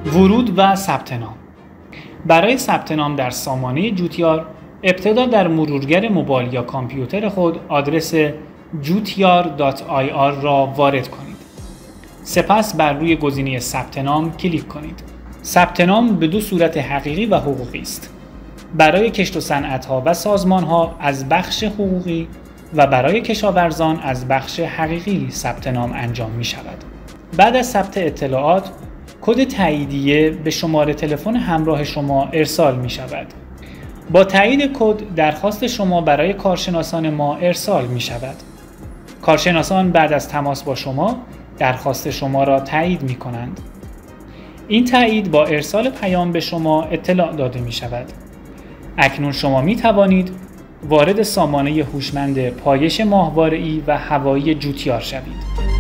ورود و ثبت نام. برای ثبت نام در سامانه جوتیار، ابتدا در مرورگر موبایل یا کامپیوتر خود آدرس jutiar.ir را وارد کنید. سپس بر روی گزینه ثبت نام کلیک کنید. ثبت نام به دو صورت حقیقی و حقوقی است. برای کشت و صنعت‌ها و سازمان‌ها از بخش حقوقی و برای کشاورزان از بخش حقیقی ثبت نام انجام می‌شود. بعد از ثبت اطلاعات، کد تاییدیه به شماره تلفن همراه شما ارسال می‌شود. با تایید کد، درخواست شما برای کارشناسان ما ارسال می‌شود. کارشناسان بعد از تماس با شما، درخواست شما را تایید می‌کنند. این تایید با ارسال پیام به شما اطلاع داده می‌شود. اکنون شما می‌توانید وارد سامانه هوشمند پایش ماهواره‌ای و هوایی جوتیار شوید.